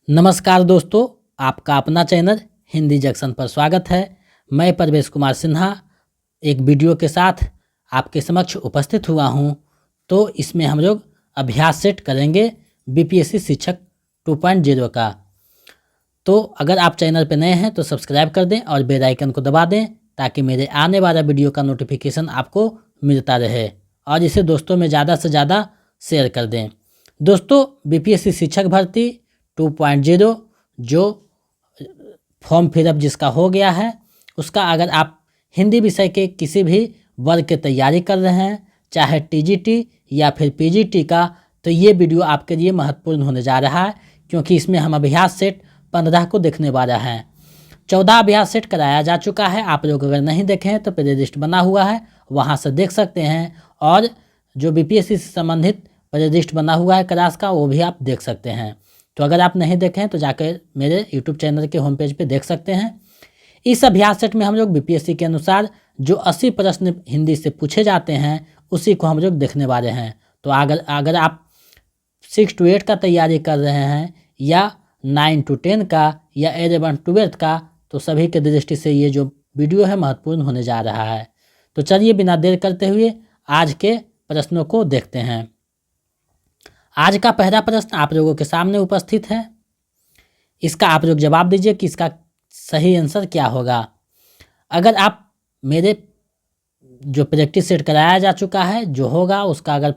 नमस्कार दोस्तों, आपका अपना चैनल हिंदी जंक्शन पर स्वागत है। मैं परवेश कुमार सिन्हा एक वीडियो के साथ आपके समक्ष उपस्थित हुआ हूं। तो इसमें हम लोग अभ्यास सेट करेंगे बीपीएससी शिक्षक 2.0 का। तो अगर आप चैनल पर नए हैं तो सब्सक्राइब कर दें और बेल आइकन को दबा दें ताकि मेरे आने वाला वीडियो का नोटिफिकेशन आपको मिलता रहे, और इसे दोस्तों में ज़्यादा से ज़्यादा शेयर कर दें। दोस्तों, बीपीएससी शिक्षक भर्ती 2.0 जो फॉर्म फिलअप जिसका हो गया है, उसका अगर आप हिंदी विषय के किसी भी वर्ग की तैयारी कर रहे हैं, चाहे टीजीटी या फिर पीजीटी का, तो ये वीडियो आपके लिए महत्वपूर्ण होने जा रहा है, क्योंकि इसमें हम अभ्यास सेट 15 को देखने वाले हैं। 14 अभ्यास सेट कराया जा चुका है। आप लोग अगर नहीं देखे हैं तो प्ले लिस्ट बना हुआ है, वहाँ से देख सकते हैं। और जो बीपीएससी से संबंधित प्ले लिस्ट बना हुआ है क्लास का, वो भी आप देख सकते हैं। तो अगर आप नहीं देखें तो जाकर मेरे यूट्यूब चैनल के होम पेज पे देख सकते हैं। इस अभ्यास सेट में हम लोग बीपीएससी के अनुसार जो 80 प्रश्न हिंदी से पूछे जाते हैं उसी को हम लोग देखने वाले हैं। तो अगर आप 6 to 8 का तैयारी कर रहे हैं, या 9 to 10 का, या 11 to 12 का, तो सभी के दृष्टि से ये जो वीडियो है महत्वपूर्ण होने जा रहा है। तो चलिए बिना देर करते हुए आज के प्रश्नों को देखते हैं। आज का पहला प्रश्न आप लोगों के सामने उपस्थित है। इसका आप लोग जवाब दीजिए कि इसका सही आंसर क्या होगा। अगर आप मेरे जो प्रैक्टिस सेट कराया जा चुका है जो होगा, उसका अगर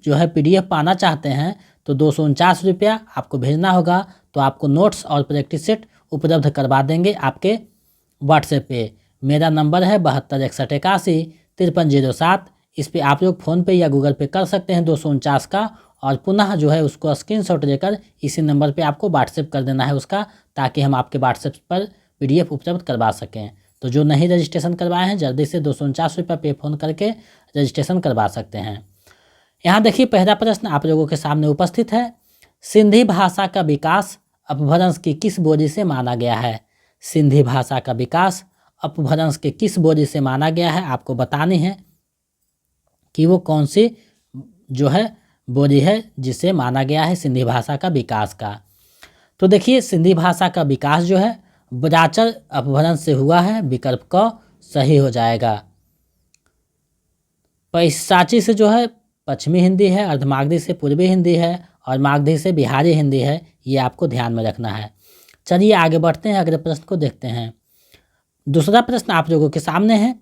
जो है पीडीएफ पाना चाहते हैं तो 249 रुपया आपको भेजना होगा। तो आपको नोट्स और प्रैक्टिस सेट उपलब्ध करवा देंगे आपके व्हाट्सएप पे। मेरा नंबर है 726181 5307। इस पर आप लोग फ़ोन पे या गूगल पे कर सकते हैं 249 का, और पुनः जो है उसको स्क्रीनशॉट लेकर इसी नंबर पे आपको व्हाट्सएप कर देना है उसका, ताकि हम आपके व्हाट्सएप पर पीडीएफ उपलब्ध करवा सकें। तो जो नहीं रजिस्ट्रेशन करवाए हैं जल्दी से 249 रुपये पे फ़ोन करके रजिस्ट्रेशन करवा सकते हैं। यहाँ देखिए पहला प्रश्न आप लोगों के सामने उपस्थित है। सिंधी भाषा का विकास अपभ्रंश की किस बोली से माना गया है? सिंधी भाषा का विकास अपभ्रंश के किस बोली से माना गया है? आपको बतानी है कि वो कौन सी जो है बोली है जिसे माना गया है सिंधी भाषा का विकास का। तो देखिए सिंधी भाषा का विकास जो है बजाचर अपभ्रंश से हुआ है। विकल्प क सही हो जाएगा। पैशाची से जो है पश्चिमी हिंदी है, अर्धमागधी से पूर्वी हिंदी है, और मागधी से बिहारी हिंदी है। ये आपको ध्यान में रखना है। चलिए आगे बढ़ते हैं, अगले प्रश्न को देखते हैं। दूसरा प्रश्न आप लोगों के सामने है।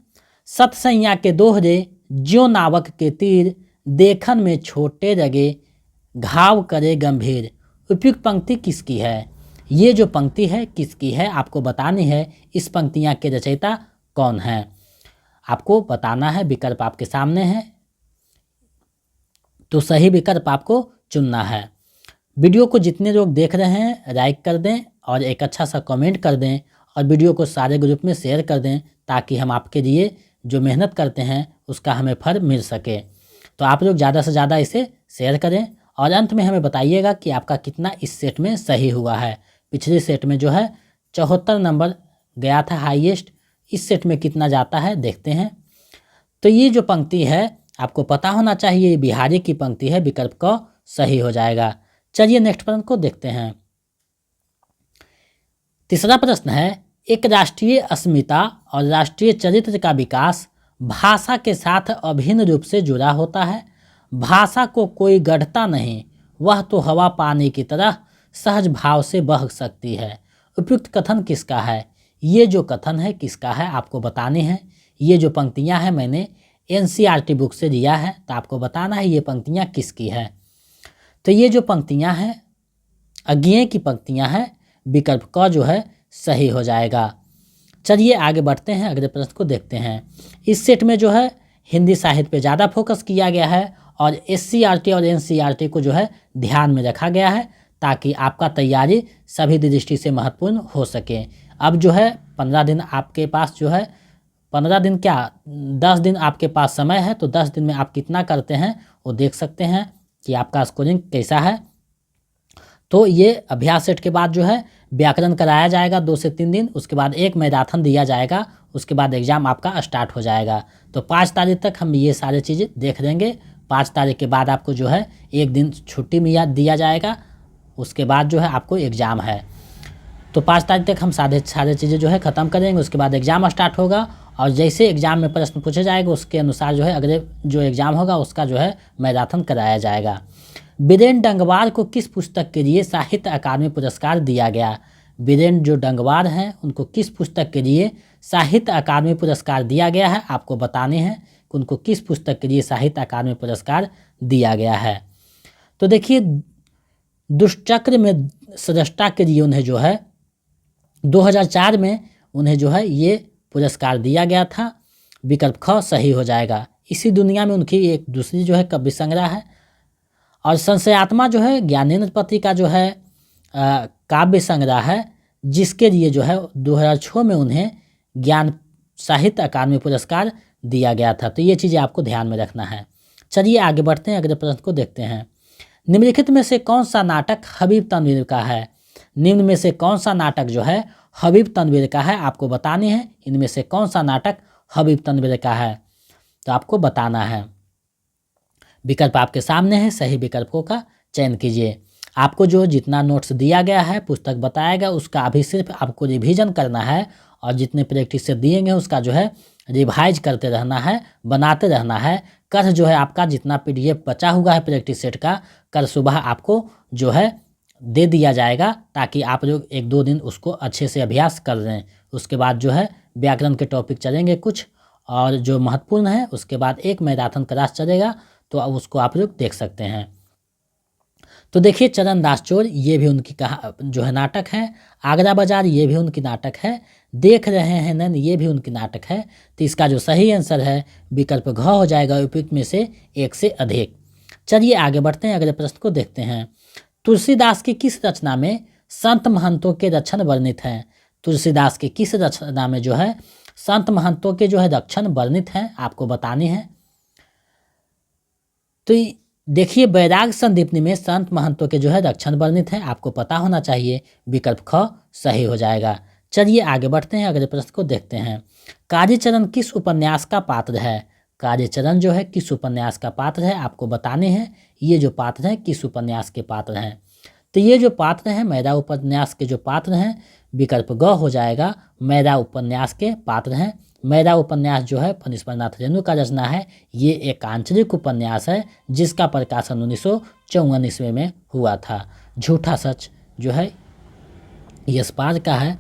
सतसैया के दोहरे ज्यों नावक के तीर, देखन में छोटे लगे घाव करे गंभीर। उपयुक्त पंक्ति किसकी है? ये जो पंक्ति है किसकी है आपको बतानी है। इस पंक्तियाँ के रचयिता कौन है आपको बताना है। विकल्प आपके सामने है, तो सही विकल्प आपको चुनना है। वीडियो को जितने लोग देख रहे हैं लाइक कर दें और एक अच्छा सा कमेंट कर दें, और वीडियो को सारे ग्रुप में शेयर कर दें, ताकि हम आपके लिए जो मेहनत करते हैं उसका हमें फल मिल सके। तो आप लोग ज़्यादा से ज़्यादा इसे शेयर करें, और अंत में हमें बताइएगा कि आपका कितना इस सेट में सही हुआ है। पिछले सेट में जो है 74 नंबर गया था हाईएस्ट, इस सेट में कितना जाता है देखते हैं। तो ये जो पंक्ति है आपको पता होना चाहिए, ये बिहारी की पंक्ति है। विकल्प क सही हो जाएगा। चलिए नेक्स्ट प्रश्न को देखते हैं। तीसरा प्रश्न है। एक राष्ट्रीय अस्मिता और राष्ट्रीय चरित्र का विकास भाषा के साथ अभिन्न रूप से जुड़ा होता है। भाषा को कोई गढ़ता नहीं, वह तो हवा पानी की तरह सहज भाव से बह सकती है। उपयुक्त कथन किसका है? ये जो कथन है किसका है आपको बतानी है। ये जो पंक्तियां हैं मैंने एनसीईआरटी बुक से लिया है, तो आपको बताना है ये पंक्तियां किसकी है। तो ये जो पंक्तियां हैं अज्ञेय की पंक्तियां हैं। विकल्प क जो है सही हो जाएगा। चलिए आगे बढ़ते हैं, अगले प्रश्न को देखते हैं। इस सेट में जो है हिंदी साहित्य पे ज़्यादा फोकस किया गया है, और एससीईआरटी और एनसीईआरटी को जो है ध्यान में रखा गया है, ताकि आपका तैयारी सभी दृष्टि से महत्वपूर्ण हो सके। अब जो है 15 दिन आपके पास जो है 15 दिन क्या 10 दिन आपके पास समय है। तो 10 दिन में आप कितना करते हैं वो देख सकते हैं कि आपका स्कोरिंग कैसा है। तो ये अभ्यास सेट के बाद जो है व्याकरण कराया जाएगा 2 से 3 दिन, उसके बाद एक मैराथन दिया जाएगा, उसके बाद एग्ज़ाम आपका स्टार्ट हो जाएगा। तो 5 तारीख तक हम ये सारी चीज़ें देख लेंगे। 5 तारीख के बाद आपको जो है एक दिन छुट्टी में दिया जाएगा, उसके बाद जो है आपको एग्ज़ाम है। तो 5 तारीख तक हम सारे चीज़ें जो है ख़त्म करेंगे, उसके बाद एग्ज़ाम स्टार्ट होगा और जैसे एग्ज़ाम में प्रश्न पूछे जाएंगे उसके अनुसार जो है अगले जो एग्ज़ाम होगा उसका जो है मैराथन कराया जाएगा। बीरेन डंगवार को किस पुस्तक के लिए साहित्य अकादमी पुरस्कार दिया गया? बीरेन जो डंगवार हैं उनको किस पुस्तक के लिए साहित्य अकादमी पुरस्कार दिया गया है, आपको बताने हैं कि उनको किस पुस्तक के लिए साहित्य अकादमी पुरस्कार दिया गया है। तो देखिए, दुष्चक्र में सृष्टा के लिए उन्हें जो है 2004 में उन्हें जो है ये पुरस्कार दिया गया था। विकल्प ख सही हो जाएगा। इसी दुनिया में उनकी एक दूसरी जो है काव्य संग्रह है। और संशयात्मा जो है ज्ञानेंद्र पति का जो है काव्य संग्रह है, जिसके लिए जो है 2006 में उन्हें ज्ञान साहित्य अकादमी पुरस्कार दिया गया था। तो ये चीज़ें आपको ध्यान में रखना है। चलिए आगे बढ़ते हैं, अगले प्रश्न को देखते हैं। निम्नलिखित में से कौन सा नाटक हबीब तनवीर का है? निम्न में से कौन सा नाटक जो है हबीब तनवीर का है, आपको बतानी है। इनमें से कौन सा नाटक हबीब तनवीर का है, तो आपको बताना है। विकल्प आपके सामने है, सही विकल्पों का चयन कीजिए। आपको जो जितना नोट्स दिया गया है, पुस्तक बताएगा, उसका अभी सिर्फ आपको रिवीजन करना है और जितने प्रैक्टिस से दिएंगे उसका जो है रिवाइज करते रहना है, बनाते रहना है। कल जो है आपका जितना PDF बचा हुआ है प्रैक्टिस सेट का, कल सुबह आपको जो है दे दिया जाएगा, ताकि आप लोग 1-2 दिन उसको अच्छे से अभ्यास कर लें। उसके बाद जो है व्याकरण के टॉपिक चलेंगे कुछ और जो महत्वपूर्ण है, उसके बाद एक मैराथन क्लास चलेगा, तो अब उसको आप लोग देख सकते हैं। तो देखिए, चरणदास चोर ये भी उनकी जो है नाटक है। आगरा बाजार ये भी उनकी नाटक है। देख रहे हैं नैन ये भी उनकी नाटक है। तो इसका जो सही आंसर है विकल्प घ हो जाएगा, उपयुक्त में से एक से अधिक। चलिए आगे बढ़ते हैं, अगले प्रश्न को देखते हैं। तुलसीदास की किस रचना में संत महंतों के रक्षण वर्णित हैं? तुलसीदास की किस रचना में जो है संत महंतों के जो है रक्षण वर्णित हैं, आपको बताने हैं। तो देखिए, वैराग संदीपनी में संत महंतों के जो है रक्षण वर्णित है, आपको पता होना चाहिए। विकल्प ख सही हो जाएगा। चलिए आगे बढ़ते हैं, अगले प्रश्न को देखते हैं। कालीचरण किस उपन्यास का पात्र है? कालीचरण जो है किस उपन्यास का पात्र है, आपको बताने हैं। ये जो पात्र हैं किस उपन्यास के पात्र हैं, तो ये जो पात्र हैं मैरा उपन्यास के जो पात्र हैं, विकल्प ग हो जाएगा, मैरा उपन्यास के पात्र हैं। मैरा उपन्यास जो है फणीश्वरनाथ रेणु का रचना है। ये एक आंचलिक उपन्यास है जिसका प्रकाशन 1954 ईस्वी में हुआ था। झूठा सच जो है यशपाल का है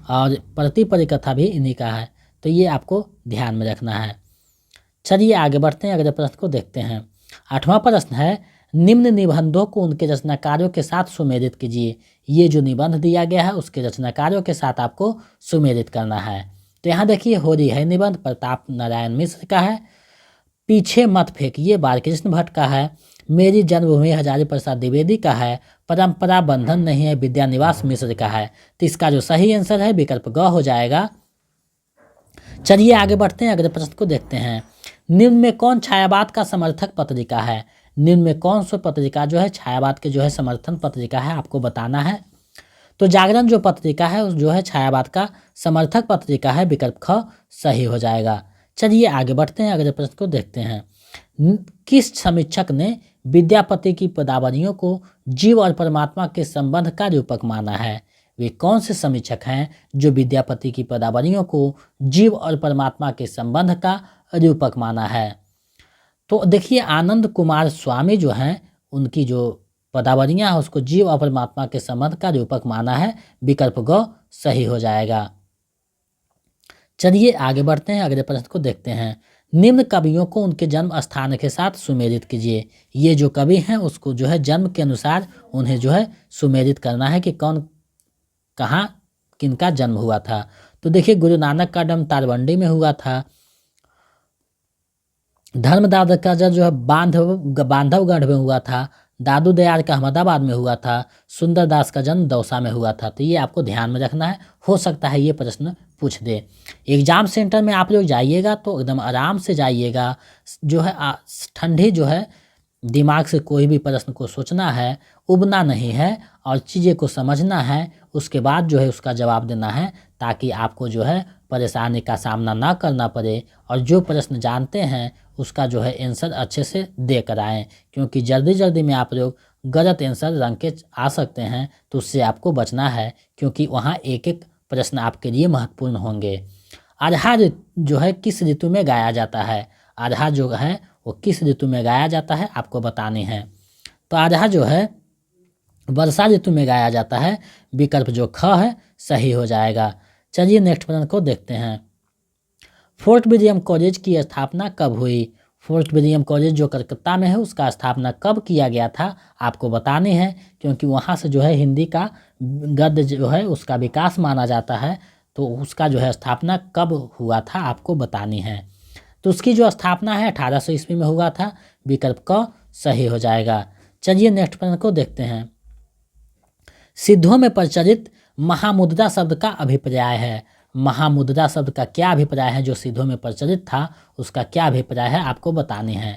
और प्रति परिकथा भी इन्हीं का है। तो ये आपको ध्यान में रखना है। चलिए आगे बढ़ते हैं, अगले प्रश्न को देखते हैं। 8वां प्रश्न है, निम्न निबंधों को उनके रचनाकारों के साथ सुमेलित कीजिए। ये जो निबंध दिया गया है उसके रचनाकारों के साथ आपको सुमेलित करना है। तो यहाँ देखिए, होरी है निबंध प्रताप नारायण मिश्र का है। पीछे मत फेंकिए बालकृष्ण भट्ट का है। मेरी जन्मभूमि हजारी प्रसाद द्विवेदी का है। परंपरा बंधन नहीं है विद्यानिवास मिश्र का है। तो इसका जो सही आंसर है विकल्प ग हो जाएगा। चलिए आगे बढ़ते हैं, अगले प्रश्न को देखते हैं। निम्न में कौन छायावाद का समर्थक पत्रिका है? निम्न में कौन सी पत्रिका जो है छायावाद के जो है समर्थन पत्रिका है, आपको बताना है। तो जागरण जो पत्रिका है उस जो है छायावाद का समर्थक पत्रिका है। विकल्प ख सही हो जाएगा। चलिए आगे बढ़ते हैं, अगले प्रश्न को देखते हैं। किस समीक्षक ने विद्यापति की पदावलियों को जीव और परमात्मा के संबंध का रूपक माना है? वे कौन से समीक्षक हैं जो विद्यापति की पदावलियों को जीव और परमात्मा के संबंध का रूपक माना है? तो देखिए, आनंद कुमार स्वामी जो हैं उनकी जो पदावलियाँ हैं उसको जीव और परमात्मा के संबंध का रूपक माना है। विकल्प ग सही हो जाएगा। चलिए आगे बढ़ते हैं, अगले प्रश्न को देखते हैं। निम्न कवियों को उनके जन्म स्थान के साथ सुमेलित कीजिए। ये जो कवि हैं उसको जो है जन्म के अनुसार उन्हें जो है सुमेलित करना है कि कौन कहाँ किनका जन्म हुआ था। तो देखिए, गुरु नानक का जन्म तारवंडी में हुआ था। धर्मदास का जन्म जो है बांधवगढ़ में हुआ था। दादू दयाल का अहमदाबाद में हुआ था। सुंदरदास का जन्म दौसा में हुआ था। तो ये आपको ध्यान में रखना है, हो सकता है ये प्रश्न पूछ दे। एग्जाम सेंटर में आप लोग जाइएगा तो एकदम आराम से जाइएगा, जो है ठंडी जो है दिमाग से कोई भी प्रश्न को सोचना है, उबना नहीं है और चीज़ें को समझना है, उसके बाद जो है उसका जवाब देना है, ताकि आपको जो है परेशानी का सामना ना करना पड़े और जो प्रश्न जानते हैं उसका जो है आंसर अच्छे से दे कर आएँ। क्योंकि जल्दी जल्दी में आप लोग गलत आंसर रंग के आ सकते हैं, तो उससे आपको बचना है, क्योंकि वहाँ एक एक प्रश्न आपके लिए महत्वपूर्ण होंगे। आधा जो है किस ऋतु में गाया जाता है? आधा जो है वो किस ऋतु में गाया जाता है आपको बतानी है। तो आधा जो है वर्षा ऋतु में गाया जाता है। विकल्प जो ख है सही हो जाएगा। चलिए नेक्स्ट प्रश्न को देखते हैं। फोर्ट विलियम कॉलेज की स्थापना कब हुई? फोर्ट विलियम कॉलेज जो कलकत्ता में है उसका स्थापना कब किया गया था आपको बतानी है, क्योंकि वहाँ से जो है हिंदी का गद्य जो है उसका विकास माना जाता है, तो उसका जो है स्थापना कब हुआ था आपको बतानी है। तो उसकी जो स्थापना है 1800 ईस्वी में हुआ था। विकल्प क सही हो जाएगा। चलिए नेक्स्ट प्रश्न को देखते हैं। सिद्धों में प्रचलित महामुद्रा शब्द का अभिप्राय है। महामुद्रा शब्द का क्या अभिप्राय है? जो सिद्धों में प्रचलित था उसका क्या अभिप्राय है आपको बतानी है।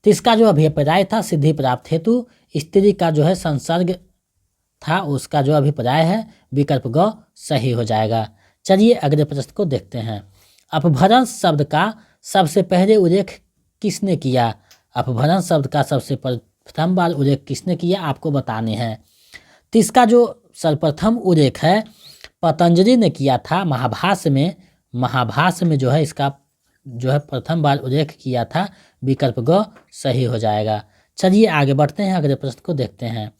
तो इसका जो अभिप्राय था, सिद्धि प्राप्त हेतु स्त्री का जो है संसर्ग था, उसका जो अभिप्राय है विकल्प ग सही हो जाएगा। चलिए अगले प्रश्न को देखते हैं। अपभ्रंश शब्द का सबसे पहले उल्लेख किसने किया? अपभ्रंश शब्द का सबसे प्रथम बार उल्लेख किसने किया आपको बताने हैं। तो इसका जो सर्वप्रथम उल्लेख है पतंजलि ने किया था महाभाष्य में। महाभाष्य में जो है इसका जो है प्रथम बार उल्लेख किया था। विकल्प ग सही हो जाएगा। चलिए आगे बढ़ते हैं, अगले प्रश्न को देखते हैं।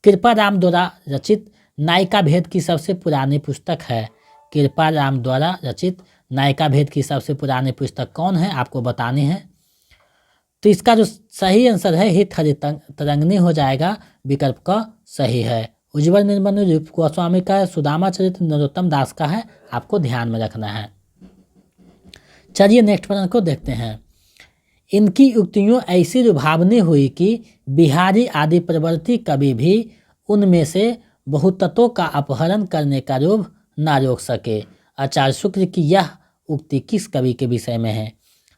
कृपाराम द्वारा रचित नायिका भेद की सबसे पुरानी पुस्तक है। कृपाराम द्वारा रचित नायिका भेद की सबसे पुरानी पुस्तक कौन है आपको बतानी है। तो इसका जो सही आंसर है हित हरि तरंगिणी हो जाएगा। विकल्प का सही है। उज्ज्वल निर्मल रूप गोस्वामी का है, सुदामा चरित्र नरोत्तम दास का है, आपको ध्यान में रखना है। चलिए नेक्स्ट प्रश्न को देखते हैं। इनकी उक्तियों ऐसी लुभावनी हुई कि बिहारी आदि प्रवर्ती कवि भी उनमें से बहुतत्वों का अपहरण करने का लोभ ना रोक सके। आचार्य शुक्र की यह उक्ति किस कवि के विषय में है?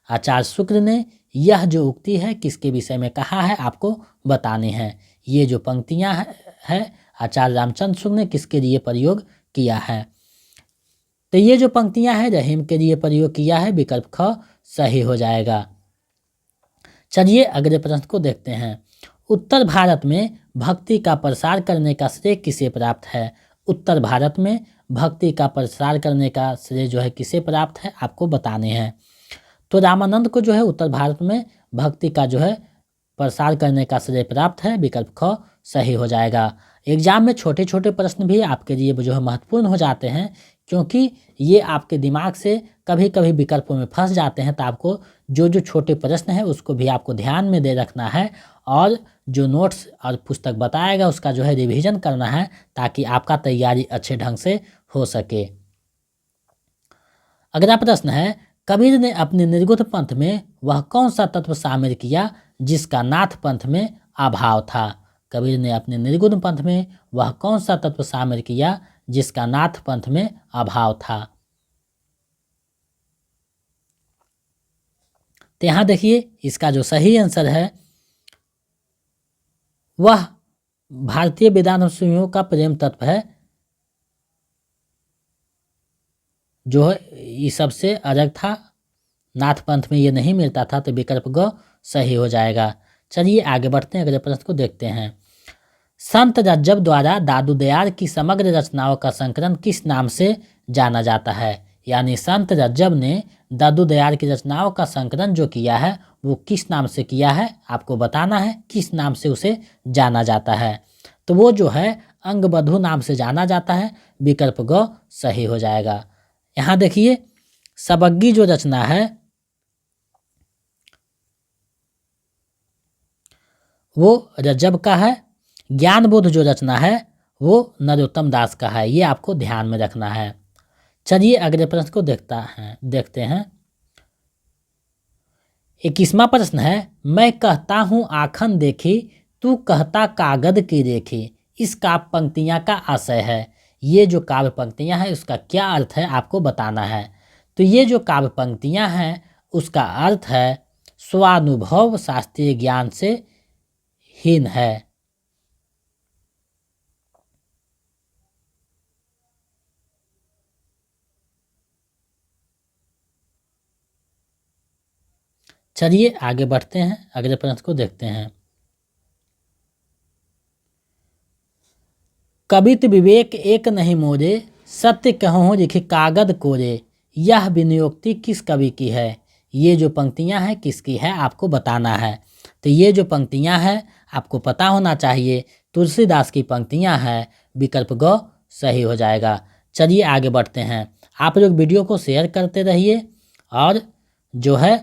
आचार्य शुक्र ने यह जो उक्ति है किसके विषय में कहा है आपको बतानी है। ये जो पंक्तियां है आचार्य रामचंद्र शुक्ल ने किसके लिए प्रयोग किया है? तो ये जो पंक्तियां हैं रहीम के लिए प्रयोग किया है। विकल्प ख सही हो जाएगा। चलिए अगले प्रश्न को देखते हैं। उत्तर भारत में भक्ति का प्रसार करने का श्रेय किसे प्राप्त है? उत्तर भारत में भक्ति का प्रसार करने का श्रेय जो है किसे प्राप्त है आपको बताने हैं। तो रामानंद को जो है उत्तर भारत में भक्ति का जो है प्रसार करने का श्रेय प्राप्त है। विकल्प ख सही हो जाएगा। एग्जाम में छोटे छोटे प्रश्न भी आपके लिए जो है महत्वपूर्ण हो जाते हैं, क्योंकि ये आपके दिमाग से कभी कभी विकल्पों में फंस जाते हैं। तो आपको जो जो छोटे प्रश्न है उसको भी आपको ध्यान में दे रखना है, और जो नोट्स और पुस्तक बताएगा उसका जो है रिवीजन करना है, ताकि आपका तैयारी अच्छे ढंग से हो सके। अगला प्रश्न है, कबीर ने अपने निर्गुण पंथ में वह कौन सा तत्व शामिल किया जिसका नाथ पंथ में अभाव था? कबीर ने अपने निर्गुण पंथ में वह कौन सा तत्व शामिल किया जिसका नाथ पंथ में अभाव था? तो यहाँ देखिए इसका जो सही आंसर है वह भारतीय वेदांत सूफियों का प्रेम तत्व है, जो है ये सबसे अलग था। नाथ पंथ में ये नहीं मिलता था, तो विकल्प ग सही हो जाएगा। चलिए आगे बढ़ते हैं, अगले प्रश्न को देखते हैं। संत रज्जब द्वारा दादू दयाल की समग्र रचनाओं का संकलन किस नाम से जाना जाता है? यानी संत रज्जब ने दादू दयाल की रचनाओं का संकलन जो किया है वो किस नाम से किया है आपको बताना है। किस नाम से उसे जाना जाता है? तो वो जो है अंगबधू नाम से जाना जाता है। विकल्प ग सही हो जाएगा। यहाँ देखिए सबग्गी जो रचना है वो रज्जब का है। ज्ञानबोध जो रचना है वो नरोत्तम दास का है। ये आपको ध्यान में रखना है। चलिए अगले प्रश्न को देखते हैं। 21वां प्रश्न है, मैं कहता हूँ आखन देखी तू कहता कागद की देखी। इस काव्य पंक्तियाँ का आशय है। ये जो काव्य पंक्तियाँ हैं उसका क्या अर्थ है आपको बताना है। तो ये जो काव्य पंक्तियाँ हैं उसका अर्थ है स्वानुभव शास्त्रीय ज्ञान से हीन है। चलिए आगे बढ़ते हैं, अगले प्रश्न को देखते हैं। कबित विवेक एक नहीं मोरे, सत्य कहूँ लिखी कागद कोरे, यह विनियोक्ति किस कवि की है। ये जो पंक्तियां हैं किसकी है आपको बताना है। तो ये जो पंक्तियां हैं आपको पता होना चाहिए, तुलसीदास की पंक्तियां हैं। विकल्प ग सही हो जाएगा। चलिए आगे बढ़ते हैं। आप लोग वीडियो को शेयर करते रहिए और जो है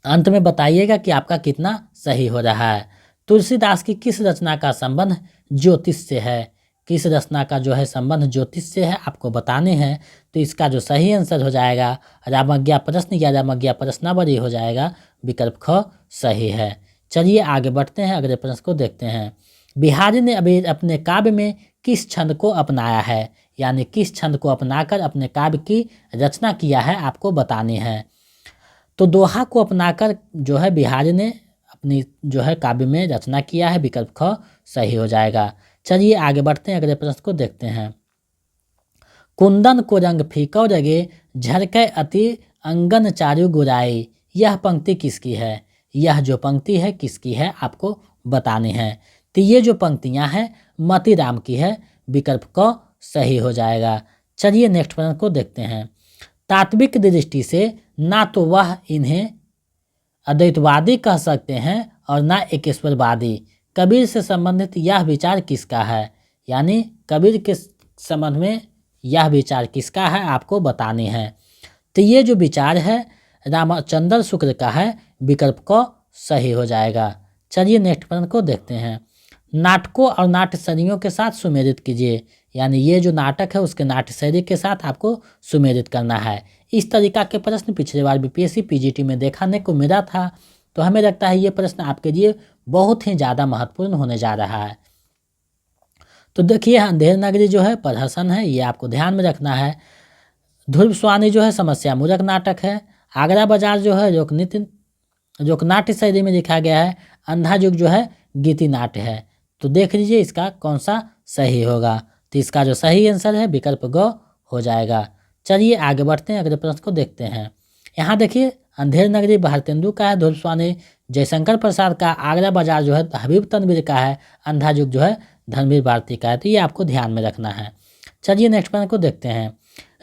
अंत में बताइएगा कि आपका कितना सही हो रहा है। तुलसीदास की किस रचना का संबंध ज्योतिष से है। किस रचना का जो है संबंध ज्योतिष से है आपको बताने हैं। तो इसका जो सही आंसर हो जाएगा रामज्ञा प्रश्न या रामज्ञा प्रश्नावली हो जाएगा। विकल्प ख सही है। चलिए आगे बढ़ते हैं, अगले प्रश्न को देखते हैं। बिहारी ने अभी अपने काव्य में किस छंद को अपनाया है, यानी किस छंद को अपनाकर अपने काव्य की रचना किया है आपको बताने हैं। तो दोहा को अपनाकर जो है बिहारी ने अपनी जो है काव्य में रचना किया है। विकल्प ख सही हो जाएगा। चलिए आगे बढ़ते हैं, अगले प्रश्न को देखते हैं। कुंदन को रंग फीका रगे, झरके अति अंगन चारु गुराई, यह पंक्ति किसकी है। यह जो पंक्ति है किसकी है आपको बतानी है। तो ये जो पंक्तियां हैं मतीराम की है। विकल्प क सही हो जाएगा। चलिए नेक्स्ट प्रश्न को देखते हैं। तात्विक दृष्टि से ना तो वह इन्हें अद्वैतवादी कह सकते हैं और ना एकेश्वरवादी। कबीर से संबंधित यह विचार किसका है, यानी कबीर के संबंध में यह विचार किसका है आपको बताने हैं। तो ये जो विचार है रामचंद्र शुक्ल का है। विकल्प को सही हो जाएगा। चलिए नेक्स्ट प्रश्न को देखते हैं। नाटकों और नाट्य शैलियों के साथ सुमेलित कीजिए, यानी ये जो नाटक है उसके नाट्य शैली के साथ आपको सुमेलित करना है। इस तरीका के प्रश्न पिछले बार बीपीएससी पीजीटी में देखने को मिला था, तो हमें लगता है ये प्रश्न आपके लिए बहुत ही ज़्यादा महत्वपूर्ण होने जा रहा है। तो देखिए अंधेर नगरी जो है प्रहसन है, ये आपको ध्यान में रखना है। ध्रुव स्वामी जो है समस्या मूलक नाटक है। आगरा बाजार जो है लोकनाट्य शैली में लिखा गया है। अंधा युग जो है गीति नाट्य है। तो देख लीजिए इसका कौन सा सही होगा। तो इसका जो सही आंसर है विकल्प ग हो जाएगा। चलिए आगे बढ़ते हैं, अगले प्रश्न को देखते हैं। यहाँ देखिए अंधेर नगरी भारतेंदु का है, ध्रुव स्वामी जयशंकर प्रसाद का, आगरा बाजार जो है हबीब तनवीर का है, अंधा युग जो है धर्मवीर भारती का है। तो ये आपको ध्यान में रखना है। चलिए नेक्स्ट प्रश्न को देखते हैं।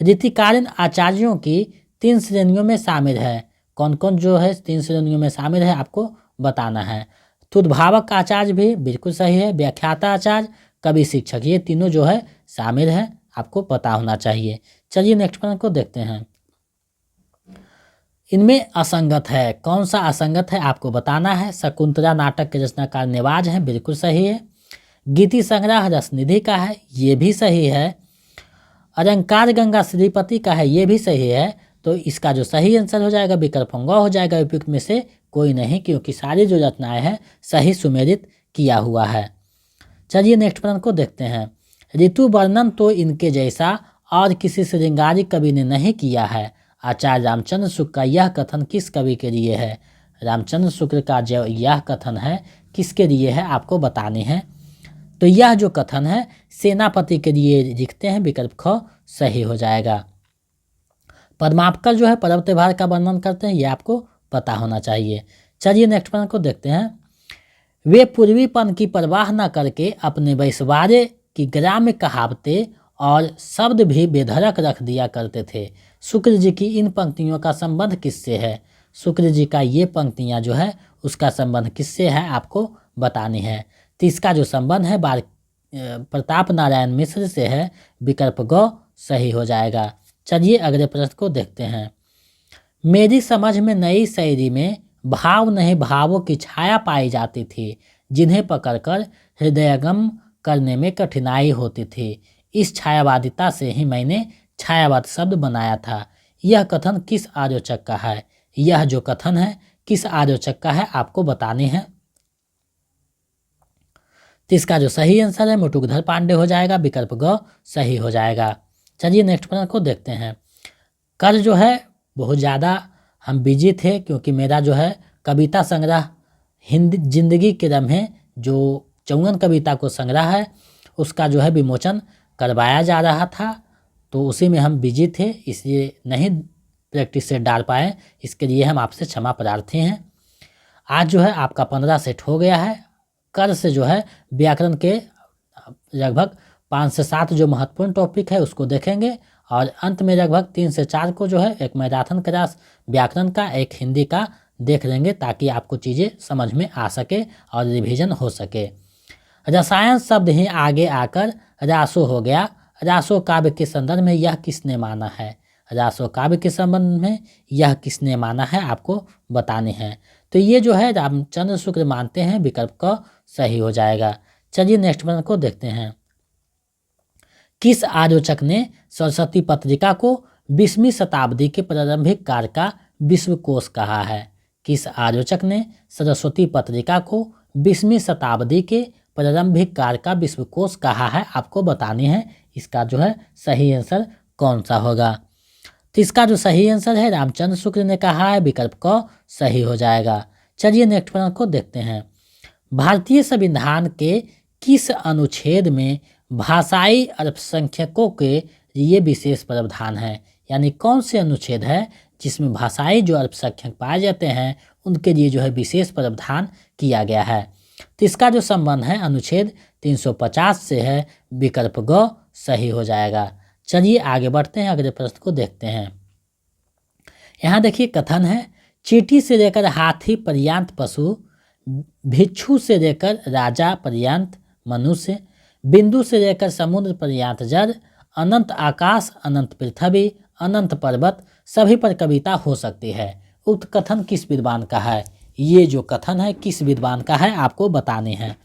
रीतिकालीन आचार्यों की 3 श्रेणियों में शामिल है। कौन कौन जो है 3 श्रेणियों में शामिल है आपको बताना है। तो उद्भावक आचार्य भी बिल्कुल सही है, व्याख्याता आचार्य, कवि शिक्षक, ये तीनों जो है शामिल है, आपको पता होना चाहिए। चलिए नेक्स्ट प्रश्न को देखते हैं। इनमें असंगत है, कौन सा असंगत है आपको बताना है। शकुंतला नाटक के रचनाकार नेवाज हैं, बिल्कुल सही है। गीति संग्रह रसनिधि का है, ये भी सही है। अलंकार गंगा श्रीपति का है, ये भी सही है। तो इसका जो सही आंसर हो जाएगा विकल्प ग हो जाएगा। उपयुक्त में से कोई नहीं, क्योंकि सारी जो रचनाएं हैं सही सुमेलित किया हुआ है। चलिए नेक्स्ट प्रश्न को देखते हैं। ऋतु वर्णन तो इनके जैसा और किसी श्रृंगारी कवि ने नहीं किया है। आचार्य रामचंद्र शुक्ल का यह कथन किस कवि के लिए है। रामचंद्र शुक्ल का जो यह कथन है किसके लिए है आपको बताने हैं। तो यह जो कथन है सेनापति के लिए लिखते हैं। विकल्प ख सही हो जाएगा। पद्माकर जो है पर्व त्योहार का वर्णन करते हैं, ये आपको पता होना चाहिए। चलिए नेक्स्ट प्रश्न को देखते हैं। वे पूर्वीपन की परवाह न करके अपने वैश्वार्य की ग्राम्य कहावतें और शब्द भी बेधड़क रख दिया करते थे। शुक्र जी की इन पंक्तियों का संबंध किससे है। शुक्र जी का ये पंक्तियां जो है उसका संबंध किससे है आपको बतानी है। तो इसका जो संबंध है प्रताप नारायण मिश्र से है। विकल्प ग सही हो जाएगा। चलिए अगले प्रश्न को देखते हैं। मेरी समझ में नई शैली में भाव नहीं भावों की छाया पाई जाती थी, जिन्हें पकड़कर हृदयंगम करने में कठिनाई होती थी। इस छायावादिता से ही मैंने छायावाद शब्द बनाया था। यह कथन किस आलोचक का है। यह जो कथन है किस आलोचक का है आपको बताने हैं। तो इसका जो सही आंसर है मुटुकधर पांडे हो जाएगा। विकल्प ग सही हो जाएगा। चलिए नेक्स्ट प्रश्न को देखते हैं। कल जो है बहुत ज़्यादा हम बिजी थे, क्योंकि मेरा जो है कविता संग्रह हिंदी जिंदगी के लम्हे जो 54 कविता को संग्रह है उसका जो है विमोचन करवाया जा रहा था, तो उसी में हम बिजी थे, इसलिए नहीं प्रैक्टिस सेट डाल पाए। इसके लिए हम आपसे क्षमा प्रार्थी हैं। आज जो है आपका 15 सेट हो गया है। कल से जो है व्याकरण के लगभग 5 से 7 जो महत्वपूर्ण टॉपिक है उसको देखेंगे और अंत में लगभग 3 से 4 को जो है एक मैराथन क्लास व्याकरण का, एक हिंदी का देख लेंगे ताकि आपको चीज़ें समझ में आ सके और रिवीजन हो सके। रसायन शब्द ही आगे आकर रासो हो गया। रासो काव्य के संदर्भ में यह किसने माना है? रासो काव्य के संबंध में यह किसने माना है आपको बताने हैं। तो ये जो है रामचंद्र शुक्ल मानते हैं, विकल्प क सही हो जाएगा। चलिए नेक्स्ट प्रश्न को देखते हैं। किस आलोचक ने सरस्वती पत्रिका को 20वीं शताब्दी के प्रारंभिक काल का विश्वकोश कहा है? किस आलोचक ने सरस्वती पत्रिका को 20वीं शताब्दी के प्रारंभिक काल का विश्वकोश कहा है आपको बतानी है। इसका जो है सही आंसर कौन सा होगा? तो इसका जो सही आंसर है रामचंद्र शुक्ल ने कहा है, विकल्प क सही हो जाएगा। चलिए नेक्स्ट प्रश्न को देखते हैं। भारतीय संविधान के किस अनुच्छेद में भाषाई अल्पसंख्यकों के लिए विशेष प्रावधान है? यानी कौन से अनुच्छेद है जिसमें भाषाई जो अल्पसंख्यक पाए जाते हैं उनके लिए जो है विशेष प्रावधान किया गया है? तो इसका जो संबंध है अनुच्छेद 350 से है, विकल्प ग सही हो जाएगा। चलिए आगे बढ़ते हैं, अगले प्रश्न को देखते हैं। यहाँ देखिए कथन है, चींटी से लेकर हाथी पर्यंत पशु, भिक्षु से लेकर राजा पर्यंत मनुष्य, बिंदु से लेकर समुद्र पर्यंत जल, अनंत आकाश अनंत पृथ्वी अनंत पर्वत सभी पर कविता हो सकती है। उक्त कथन किस विद्वान का है? ये जो कथन है किस विद्वान का है आपको बताने हैं।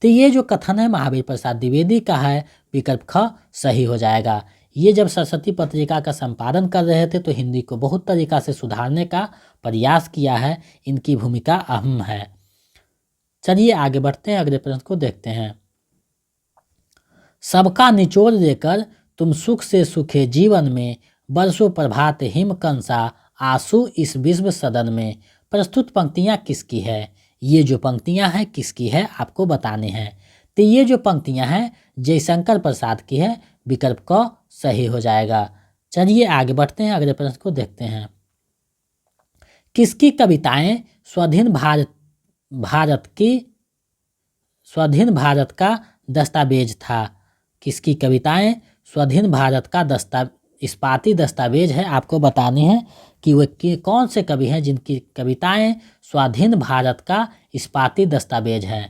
तो ये जो कथन है महावीर प्रसाद द्विवेदी का है, विकल्प ख सही हो जाएगा। ये जब सरस्वती पत्रिका का संपादन कर रहे थे तो हिंदी को बहुत तरीका से सुधारने का प्रयास किया है, इनकी भूमिका अहम है। चलिए आगे बढ़ते हैं, अगले प्रश्न को देखते हैं। सबका निचोड़ देकर तुम सुख से सुखे जीवन में, बरसों प्रभात हिम कंसा आंसू इस विश्व सदन में। प्रस्तुत पंक्तियां किसकी है? ये जो पंक्तियां हैं किसकी है आपको बताने हैं। तो ये जो पंक्तियां हैं जयशंकर प्रसाद की है, विकल्प क सही हो जाएगा। चलिए आगे बढ़ते हैं, अगले प्रश्न को देखते हैं। किसकी कविताएं स्वाधीन भारत का दस्तावेज था? किसकी कविताएं स्वाधीन भारत का इस्पाती दस्तावेज है आपको बतानी है कि वे कौन से कवि हैं जिनकी कविताएं स्वाधीन भारत का इस्पाती दस्तावेज है।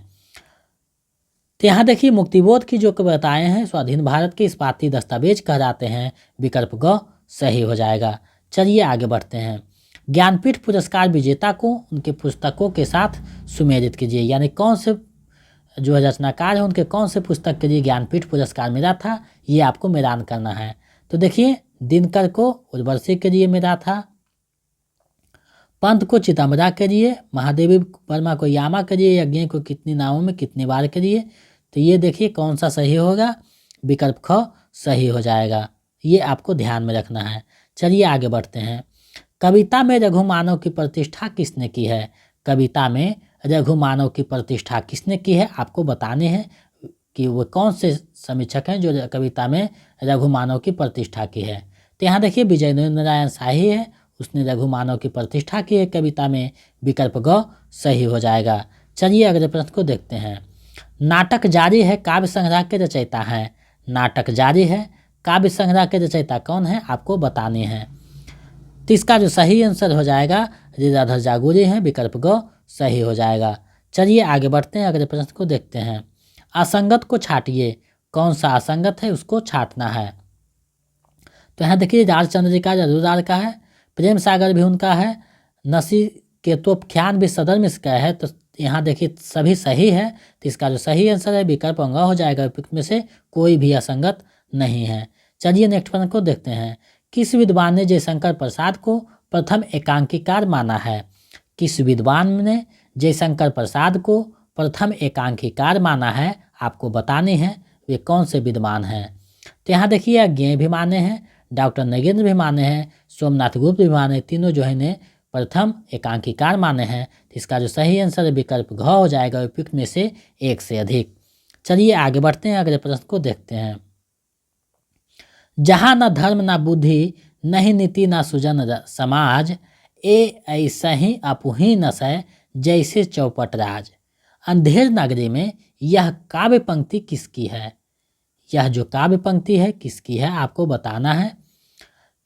तो यहाँ देखिए मुक्तिबोध की जो कविताएं हैं स्वाधीन भारत के इस्पाती दस्तावेज कहलाते हैं, विकल्प ग सही हो जाएगा। चलिए आगे बढ़ते हैं। ज्ञानपीठ पुरस्कार विजेता को उनके पुस्तकों के साथ सुमेलित कीजिए। यानी कौन से जो रचनाकार है उनके कौन से पुस्तक के लिए ज्ञानपीठ पुरस्कार मिला था, ये आपको मैदान करना है। तो देखिए दिनकर को उर्वशी के लिए मिला था, पंत को चिदम्बरा के लिए, महादेवी वर्मा को यामा के लिए, यज्ञ को कितनी नावों में कितनी बार के लिए। तो ये देखिए कौन सा सही होगा, विकल्प ख सही हो जाएगा। ये आपको ध्यान में रखना है। चलिए आगे बढ़ते हैं। कविता में रघुमानव की प्रतिष्ठा किसने की है? कविता में रघुमानव की प्रतिष्ठा किसने की है आपको बताने हैं कि वो कौन से समीक्षक हैं जो कविता में रघुमानव की प्रतिष्ठा की है। तो यहाँ देखिए विजयेंद्र नारायण शाही है, उसने रघुमानव की प्रतिष्ठा की है कविता में, विकल्प ग सही हो जाएगा। चलिए अगले प्रश्न को देखते हैं। नाटक जारी है काव्य संग्रह के रचयिता हैं? नाटक जारी है काव्य संग्रह के रचयिता कौन है आपको बताने हैं। तो इसका जो सही आंसर हो जाएगा लीलाधर जागुरी हैं, विकल्प ग सही हो जाएगा। चलिए आगे बढ़ते हैं, अगले प्रश्न को देखते हैं। असंगत को छाटिए, कौन सा असंगत है उसको छाटना है। तो यहाँ देखिए राजचंद्रिका जरूरार का है, प्रेम सागर भी उनका है, नचिकेतोपाख्यान भी सदर मिश्र का है। तो यहाँ देखिए सभी सही है, तो इसका जो सही आंसर है विकल्प अंग हो जाएगा। उपयुक्त में से कोई भी असंगत नहीं है। चलिए नेक्स्ट प्रश्न को देखते हैं। किस विद्वान ने जयशंकर प्रसाद को प्रथम एकांकीकार माना है? किस विद्वान ने जयशंकर प्रसाद को प्रथम एकांकीकार माना है आपको बताने हैं, वे कौन से विद्वान हैं। तो यहाँ देखिए अज्ञेय भी माने हैं, डॉक्टर नगेंद्र भी माने हैं, सोमनाथ गुप्त भी माने, तीनों जो है ने प्रथम एकांकीकार माने हैं। तो इसका जो सही आंसर है विकल्प घ हो जाएगा, उपयुक्त में से एक से अधिक। चलिए आगे बढ़ते हैं, अगले प्रश्न को देखते हैं। जहाँ न धर्म न बुद्धि नहीं नीति न सुजन समाज, ए ऐसा ही अपुही नसै जैसे चौपट राज। अंधेर नगरी में यह काव्य पंक्ति किसकी है? यह जो काव्य पंक्ति है किसकी है आपको बताना है।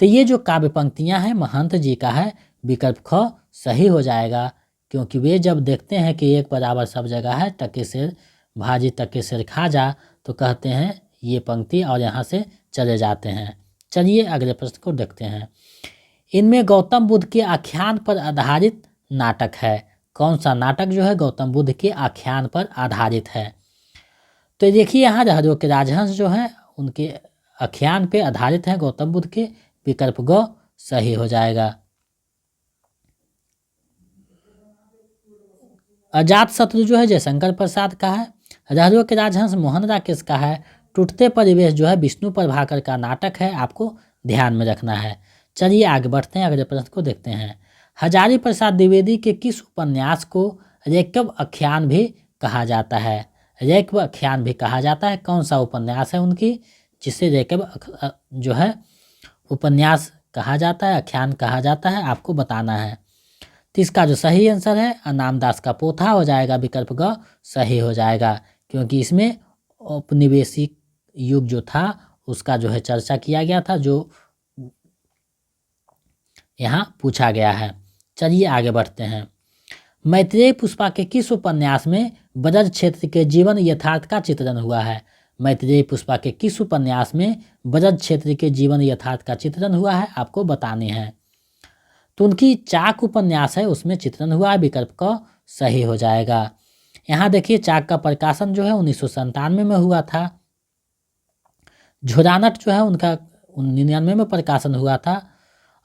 तो ये जो काव्य पंक्तियाँ हैं महंत जी का है, विकल्प ख सही हो जाएगा, क्योंकि वे जब देखते हैं कि एक बराबर सब जगह है, टके सिर भाजी टके सिर खा जा, तो कहते हैं ये पंक्ति और यहाँ से चले जाते हैं। चलिए अगले प्रश्न को देखते हैं। इनमें गौतम बुद्ध के आख्यान पर आधारित नाटक है। कौन सा नाटक जो है गौतम बुद्ध के आख्यान पर आधारित है? तो देखिए यहाँ हरिओं के राजहंस जो है उनके आख्यान पे आधारित है गौतम बुद्ध के, विकल्प ग सही हो जाएगा। अजात शत्रु जो है जयशंकर प्रसाद का है। हरिओं के राजहंस मोहन राकेश का है। टूटते परिवेश जो है विष्णु प्रभाकर का नाटक है, आपको ध्यान में रखना है। चलिए आगे बढ़ते हैं, अगले प्रश्न को देखते हैं। हजारी प्रसाद द्विवेदी के किस उपन्यास को रेकब आख्यान भी कहा जाता है? रेकब आख्यान भी कहा जाता है। कौन सा उपन्यास है उनकी जिसे रेकब जो है उपन्यास कहा जाता है, आख्यान कहा जाता है, आपको बताना है। तो इसका जो सही आंसर है अनामदास का पोथा हो जाएगा, विकल्प ग सही हो जाएगा, क्योंकि इसमें औपनिवेशिक युग जो था उसका जो है चर्चा किया गया था, जो यहाँ पूछा गया है। चलिए आगे बढ़ते हैं। मैत्रेयी पुष्पा के किस उपन्यास में ब्रज क्षेत्र के जीवन यथार्थ का चित्रण हुआ है? मैत्रेयी पुष्पा के किस उपन्यास में ब्रज क्षेत्र के जीवन यथार्थ का चित्रण हुआ है, आपको बतानी है। तो उनकी चाक उपन्यास है उसमें चित्रण हुआ है, विकल्प का सही हो जाएगा। यहाँ देखिए चाक का प्रकाशन जो है 1997 में हुआ था। झुरानट जो है उनका 99 में प्रकाशन हुआ था,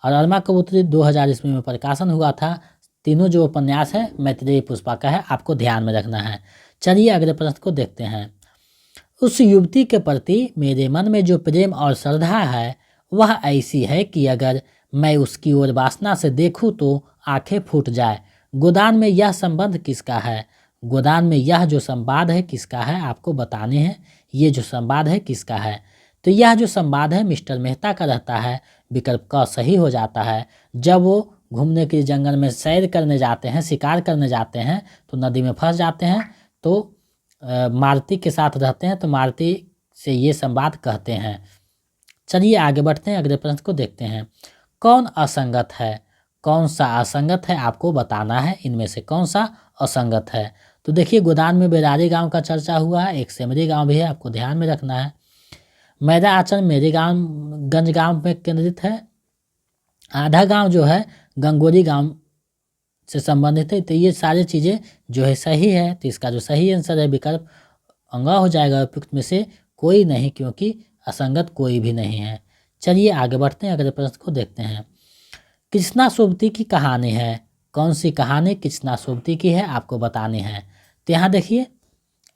और अरमा कबूतरी 2000 ईस्वी में प्रकाशन हुआ था। तीनों जो उपन्यास है मैत्रेयी पुष्पा का है, आपको ध्यान में रखना है। चलिए अगले प्रश्न को देखते हैं। उस युवती के प्रति मेरे मन में जो प्रेम और श्रद्धा है वह ऐसी है कि अगर मैं उसकी ओर वासना से देखूं तो आंखें फूट जाए। गोदान में यह संबंध किसका है? गोदान में यह जो संवाद है किसका है, आपको बताने हैं। ये जो संवाद है किसका है? तो यह जो संवाद है मिस्टर मेहता का रहता है, विकल्प का सही हो जाता है। जब वो घूमने के जंगल में सैर करने जाते हैं, शिकार करने जाते हैं, तो नदी में फंस जाते हैं, तो मारुति के साथ रहते हैं, तो मारुति से ये संवाद कहते हैं। चलिए आगे बढ़ते हैं, अगले प्रश्न को देखते हैं। कौन असंगत है? कौन सा असंगत है आपको बताना है। इनमें से कौन सा असंगत है? तो देखिए गोदान में बेरारी गांव का चर्चा हुआ है, एक सेमरी गांव भी है, आपको ध्यान में रखना है। मैदा आचरण मेरे गांव गंज गांव में केंद्रित है। आधा गांव जो है गंगोरी गांव से संबंधित है। तो ये सारी चीज़ें जो है सही है, तो इसका जो सही आंसर है विकल्प अंगा हो जाएगा, उपयुक्त में से कोई नहीं, क्योंकि असंगत कोई भी नहीं है। चलिए आगे बढ़ते हैं, अगले प्रश्न को देखते हैं। कृष्णा सोबती की कहानी है। कौन सी कहानी कृष्णा सोबती की है, आपको बतानी है। तो यहाँ देखिए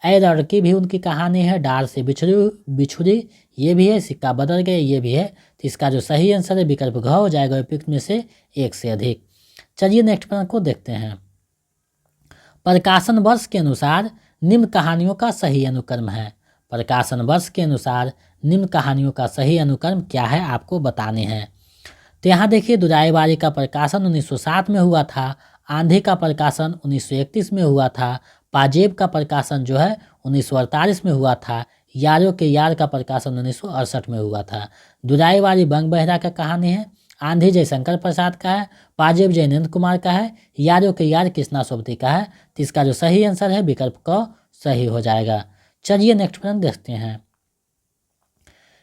ऐ लड़की भी उनकी कहानी है, डार से बिछुड़ी ये भी है, सिक्का बदल गए ये भी है। तो इसका जो सही आंसर है विकल्प घ हो जाएगा, उपयुक्त में से एक से अधिक। चलिए नेक्स्ट प्रश्न को देखते हैं। प्रकाशन वर्ष के अनुसार निम्न कहानियों का सही अनुक्रम है। प्रकाशन वर्ष के अनुसार निम्न कहानियों का सही अनुक्रम क्या है, आपको बताने हैं। तो यहाँ देखिए दुराईबारी का प्रकाशन 1907 में हुआ था। आंधी का प्रकाशन 1931 में हुआ था। पाजेब का प्रकाशन जो है 1948 में हुआ था। यारों के यार का प्रकाशन 1968 में हुआ था। दुराईबारी बंग बहरा का कहानी है। आंधी जयशंकर प्रसाद का है। पाजेब जयनंद कुमार का है। यारों के यार कृष्णा सोबती का है। तो इसका जो सही आंसर है विकल्प क सही हो जाएगा। चलिए नेक्स्ट प्रश्न देखते हैं।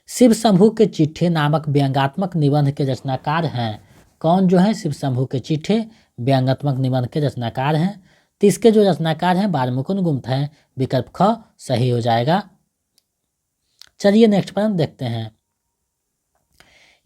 शिव शंभू के चिट्ठे नामक व्यंग्यात्मक निबंध के रचनाकार हैं। कौन जो है शिव शंभू के चिट्ठे व्यंग्यात्मक निबंध के रचनाकार हैं? तो इसके जो रचनाकार हैं बालमुकुंद गुप्त हैं, विकल्प ख सही हो जाएगा। चलिए नेक्स्ट प्रश्न देखते हैं।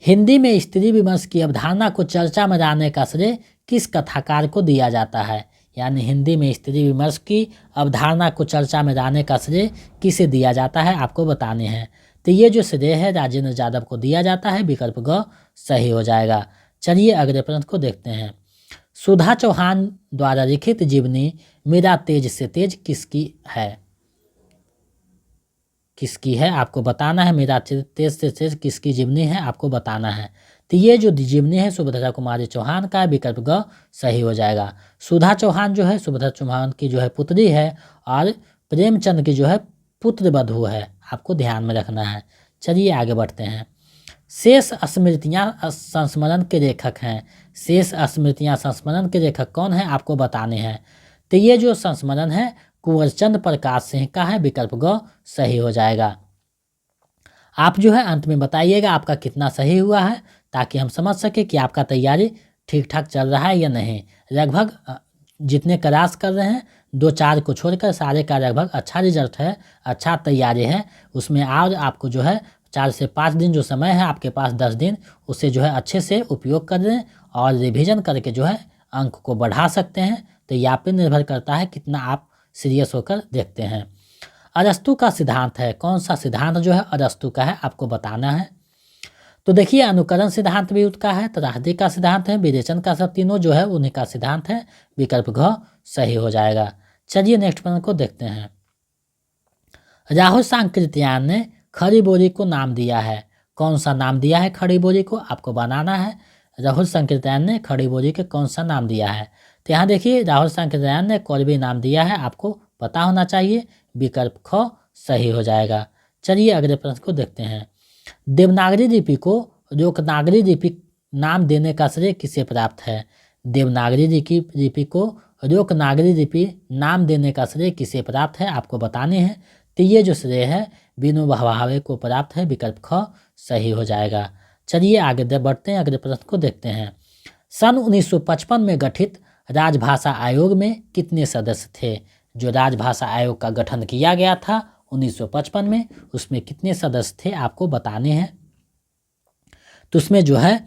हिंदी में स्त्री विमर्श की अवधारणा को चर्चा में लाने का श्रेय किस कथाकार को दिया जाता है? यानी हिंदी में स्त्री विमर्श की अवधारणा को चर्चा में लाने का श्रेय किसे दिया जाता है, आपको बताने हैं। तो ये जो श्रेय है राजेंद्र यादव को दिया जाता है, विकल्प ग सही हो जाएगा। चलिए अगले प्रश्न को देखते हैं। सुधा चौहान द्वारा लिखित जीवनी मेरा तेज से तेज किसकी है? किसकी है आपको बताना है। मेरा तेज से तेज किसकी जीवनी है, आपको बताना है। तो ये जो जीवनी है सुभद्रा कुमारी चौहान का, विकल्प ग सही हो जाएगा। सुधा चौहान जो है सुभद्रा चौहान की जो है पुत्री है, और प्रेमचंद की जो है पुत्र वधू है, आपको ध्यान में रखना है। चलिए आगे बढ़ते हैं। शेष स्मृतियाँ संस्मरण के लेखक हैं। शेष स्मृतियाँ संस्मरण के लेखक कौन है, आपको बताने हैं। तो ये जो संस्मरण है कुंवर चंद प्रकाश सिंह का है, विकल्प ग सही हो जाएगा। आप जो है अंत में बताइएगा आपका कितना सही हुआ है, ताकि हम समझ सके कि आपका तैयारी ठीक ठाक चल रहा है या नहीं। लगभग जितने क्लास कर रहे हैं 2-4 को छोड़कर सारे का लगभग अच्छा रिजल्ट है, अच्छा तैयारी है। उसमें आज आपको जो है 4 से 5 दिन जो समय है आपके पास 10 दिन, उसे जो है अच्छे से उपयोग कर लें और रिवीजन करके जो है अंक को बढ़ा सकते हैं। तो ये आप पे निर्भर करता है कितना आप सीरियस होकर देखते हैं। अरस्तु का सिद्धांत है, कौन सा सिद्धांत जो है अरस्तु का है, आपको बताना है। तो देखिए अनुकरण सिद्धांत भी उसका है, त्रासदी का सिद्धांत है, विरेचन का, सब तीनों जो है उन्हीं का सिद्धांत है, विकल्प घ सही हो जाएगा। चलिए नेक्स्ट प्रश्न को देखते हैं। राहुल सांकृत्यायन ने खड़ी बोली को नाम दिया है, कौन सा नाम दिया है खड़ी बोली को, आपको बनाना है। राहुल सांकृत्यायन ने खड़ी बोली के कौन सा नाम दिया है। तो यहाँ देखिए राहुल सांकृत्यायन ने कौरवी नाम दिया है, आपको पता होना चाहिए, विकल्प ख सही हो जाएगा। चलिए अगले प्रश्न को देखते हैं। देवनागरी लिपि को रोकनागरी लिपि नाम देने का श्रेय किसे प्राप्त है। देवनागरी लिपि को रोकनागरी लिपि नाम देने का श्रेय किसे प्राप्त है, आपको बताने हैं। तो ये जो श्रेय है विनोबा भावे को प्राप्त है, विकल्प ख सही हो जाएगा। चलिए आगे बढ़ते हैं, अगले प्रश्न को देखते हैं। सन 1955 में गठित राजभाषा आयोग में कितने सदस्य थे। जो राजभाषा आयोग का गठन किया गया था 1955 में, उसमें कितने सदस्य थे आपको बताने हैं। तो उसमें जो है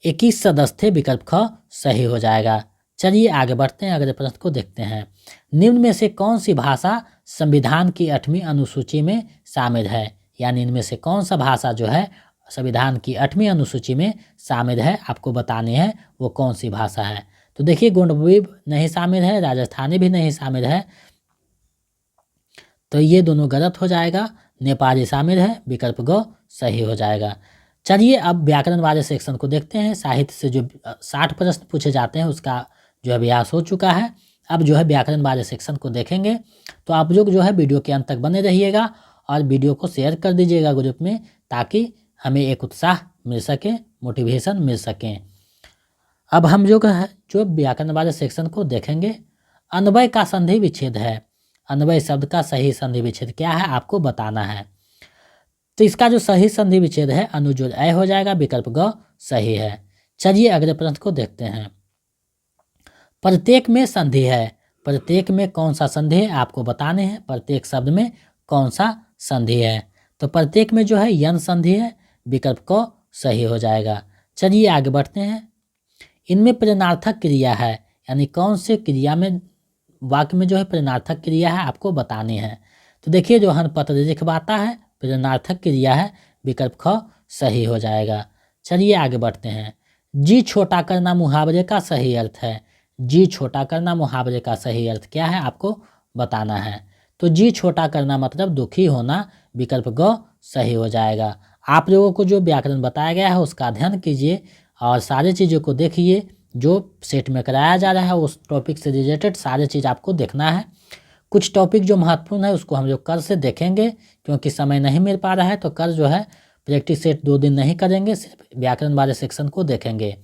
21 सदस्य थे, विकल्प ख सही हो जाएगा। चलिए आगे बढ़ते हैं, अगले प्रश्न को देखते हैं। निम्न में से कौन सी भाषा संविधान की 8वीं अनुसूची में शामिल है, यानी इनमें से कौन सा भाषा जो है संविधान की 8वीं अनुसूची में शामिल है, आपको बताने हैं वो कौन सी भाषा है। तो देखिए गोंडवी नहीं शामिल है, राजस्थानी भी नहीं शामिल है, तो ये दोनों गलत हो जाएगा। नेपाली शामिल है, विकल्प ग सही हो जाएगा। चलिए अब व्याकरण वाले सेक्शन को देखते हैं। साहित्य से जो 60 प्रश्न पूछे जाते हैं उसका जो अभ्यास हो चुका है, अब जो है व्याकरण वाले सेक्शन को देखेंगे। तो आप लोग जो है वीडियो के अंत तक बने रहिएगा और वीडियो को शेयर कर दीजिएगा ग्रुप में, ताकि हमें एक उत्साह मिल सके, मोटिवेशन मिल सके। अब हम जो है जो व्याकरण वाले सेक्शन को देखेंगे। अन्वय का संधि विच्छेद है, अन्वय शब्द का सही संधि विच्छेद क्या है, आपको बताना है। तो इसका जो सही संधि विच्छेद है अनुजोड़ अय हो जाएगा, विकल्प ग सही है। चलिए अगले प्रश्न को देखते हैं। प्रत्येक में संधि है, प्रत्येक में कौन सा संधि है, आपको बताने हैं। प्रत्येक शब्द में कौन सा संधि है, तो प्रत्येक में जो है यन संधि है, विकल्प क सही हो जाएगा। चलिए आगे बढ़ते हैं। इनमें प्रेरणार्थक क्रिया है, यानी कौन से क्रिया में वाक्य में जो है प्रेरणार्थक क्रिया है, आपको बतानी है। तो देखिए जो हन पत्र लिखवाता है प्रेरणार्थक क्रिया है, विकल्प ख सही हो जाएगा। चलिए आगे बढ़ते हैं। जी छोटा करना मुहावरे का सही अर्थ है, जी छोटा करना मुहावरे का सही अर्थ क्या है, आपको बताना है। तो जी छोटा करना मतलब दुखी होना, विकल्प ग सही हो जाएगा। आप लोगों को जो व्याकरण बताया गया है उसका अध्ययन कीजिए और सारी चीज़ों को देखिए, जो सेट में कराया जा रहा है उस टॉपिक से रिलेटेड सारी चीज़ आपको देखना है। कुछ टॉपिक जो महत्वपूर्ण है उसको हम लोग कल से देखेंगे, क्योंकि समय नहीं मिल पा रहा है। तो कल जो है प्रैक्टिस सेट 2 दिन नहीं करेंगे, सिर्फ व्याकरण वाले सेक्शन को देखेंगे।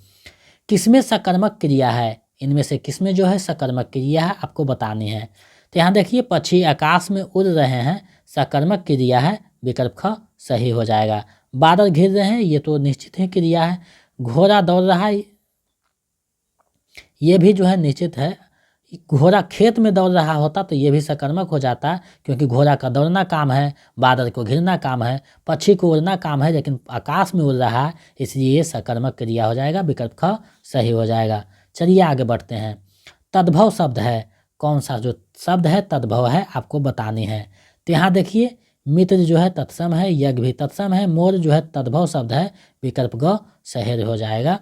किसमें सकर्मक क्रिया है, इनमें से किसमें जो है सकर्मक क्रिया है, आपको बतानी है। तो यहाँ देखिए पक्षी आकाश में उड़ रहे हैं, सकर्मक क्रिया है, विकल्प ख सही हो जाएगा। बादल घिर रहे हैं, ये तो निश्चित ही क्रिया है। घोड़ा दौड़ रहा है, ये भी जो है निश्चित है। घोड़ा खेत में दौड़ रहा होता तो ये भी सकर्मक हो जाता, क्योंकि घोड़ा का दौड़ना काम है, बादल को घिरना काम है, पक्षी को उड़ना काम है, लेकिन आकाश में उड़ रहा है, इसलिए ये सकर्मक क्रिया हो जाएगा, विकल्प ख सही हो जाएगा। चलिए आगे बढ़ते हैं। तद्भव शब्द है, कौन सा जो शब्द है तद्भव है, आपको बतानी है। तो यहाँ देखिए मित्र जो है तत्सम है, यज्ञ भी तत्सम है, मोर जो है तद्भव शब्द है, विकल्प ग सही हो जाएगा,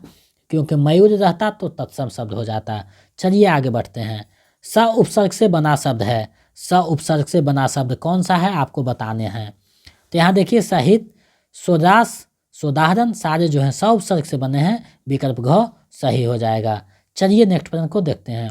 क्योंकि मयूर रहता तो तत्सम शब्द हो जाता। चलिए आगे बढ़ते हैं। स उपसर्ग से बना शब्द है, स उपसर्ग से बना शब्द कौन सा है, आपको बताने हैं। तो यहाँ देखिए साहित्य, स्वदास, सोदाहरण सारे जो हैं स उपसर्ग से बने हैं, विकल्प घ सही हो जाएगा। चलिए नेक्स्ट प्रश्न को देखते हैं।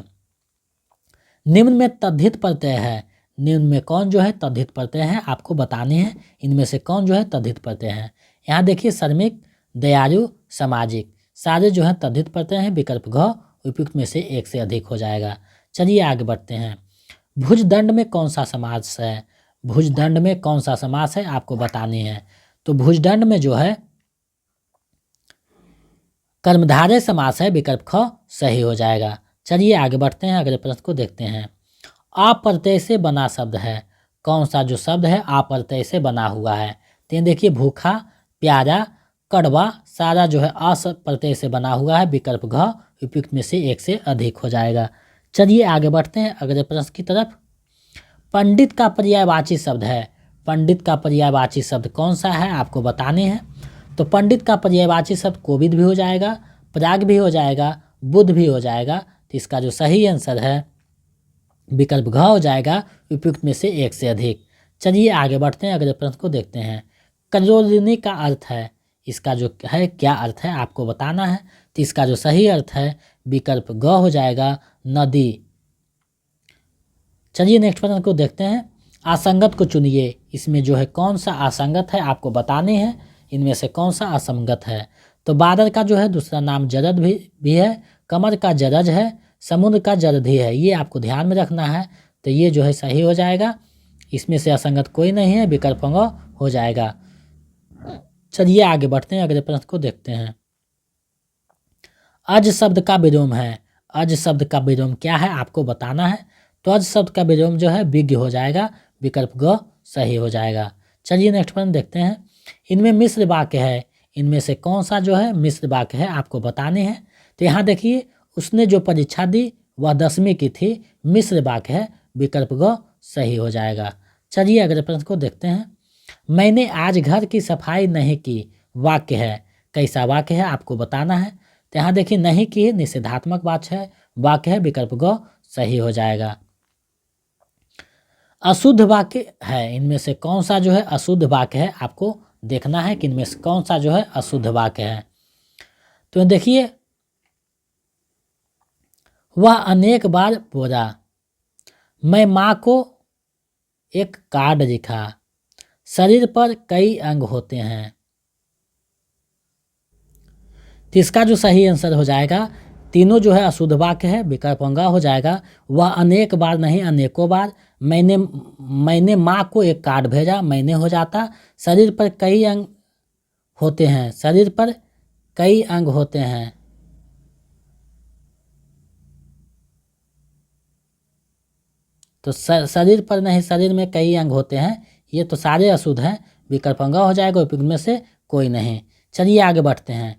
निम्न में तद्धित प्रत्यय है, निम्न में कौन जो है तद्धित प्रत्यय हैं आपको बताने हैं। इनमें से कौन जो है तद्धित प्रत्यय हैं। यहाँ देखिए श्रमिक, दयालु, सामाजिक सारे जो है तद्धित प्रत्यय हैं। विकल्प घ उपयुक्त में से एक से अधिक हो जाएगा। चलिए आगे बढ़ते हैं। भुजदंड में कौन सा समास है? भुजदंड में कौन सा समास है आपको बतानी है। तो भुजदंड में जो है कर्मधारय समास है। विकल्प ख सही हो जाएगा। चलिए आगे बढ़ते हैं, अगले प्रश्न को देखते हैं। अप्रत्यय से बना शब्द है। कौन सा जो शब्द है अप्रत्यय से बना हुआ है। तो देखिए भूखा, प्यारा, कड़वा सारा जो है अप्रत्यय से बना हुआ है। विकल्प घ उपयुक्त में से एक से अधिक हो जाएगा। चलिए आगे बढ़ते हैं अगले प्रश्न की तरफ। पंडित का पर्यायवाची शब्द है। पंडित का पर्यायवाची शब्द कौन सा है आपको बताने हैं। तो पंडित का पर्यायवाची शब्द कोविद भी हो जाएगा, प्राग भी हो जाएगा, बुद्ध भी हो जाएगा। तो इसका जो सही आंसर है विकल्प घ हो जाएगा उपयुक्त में से एक से अधिक। चलिए आगे बढ़ते हैं, अगले प्रश्न को देखते हैं। कजोलिनी का अर्थ है, इसका जो है क्या अर्थ है आपको बताना है। तो इसका जो सही अर्थ है विकल्प ग हो जाएगा, नदी। चलिए नेक्स्ट प्रश्न को देखते हैं। असंगत को चुनिए, इसमें जो है कौन सा असंगत है आपको बताने हैं। इनमें से कौन सा असंगत है। तो बादल का जो है दूसरा नाम जरद भी है, कमर का जरज है, समुद्र का जरद ही है। ये आपको ध्यान में रखना है। तो ये जो है सही हो जाएगा। इसमें से असंगत कोई नहीं है, विकल्प ग हो जाएगा। चलिए आगे बढ़ते हैं, अगले प्रश्न को देखते हैं। अज शब्द का विलोम है। अज शब्द का विलोम क्या है आपको बताना है। तो अज शब्द का विलोम जो है विज्ञ हो जाएगा। विकल्प ग सही हो जाएगा। चलिए नेक्स्ट प्रश्न देखते हैं। इनमें मिश्र वाक्य है। इनमें से कौन सा जो है मिश्र वाक्य है आपको बताने हैं। तो यहाँ देखिए उसने जो परीक्षा दी वह 10वीं की थी, मिश्र वाक्य है। विकल्प ग सही हो जाएगा। चलिए अगले प्रश्न को देखते हैं। मैंने आज घर की सफाई नहीं की वाक्य है, कैसा वाक्य है आपको बताना है। तो यहाँ देखिए नहीं की निषेधात्मक वाक्य है। विकल्प ग सही हो जाएगा। अशुद्ध वाक्य है। इनमें से कौन सा जो है अशुद्ध वाक्य है आपको देखना है कि इनमें से कौन सा जो है अशुद्ध वाक्य है। तो देखिए वह अनेक बार बोला, मैं माँ को एक कार्ड लिखा, शरीर पर कई अंग होते हैं। तो इसका जो सही आंसर हो जाएगा, तीनों जो है अशुद्ध वाक्य है। विकल्प अंगा हो जाएगा। वह अनेक बार नहीं अनेकों बार, मैंने माँ को एक कार्ड भेजा, मैंने हो जाता। शरीर पर कई अंग होते हैं, शरीर पर कई अंग होते हैं। तो शरीर पर नहीं, शरीर में कई अंग होते हैं, ये तो सारे अशुद्ध हैं। विकल्प अंगा हो जाएगा, उपयुक्त में से कोई नहीं। चलिए आगे बढ़ते हैं।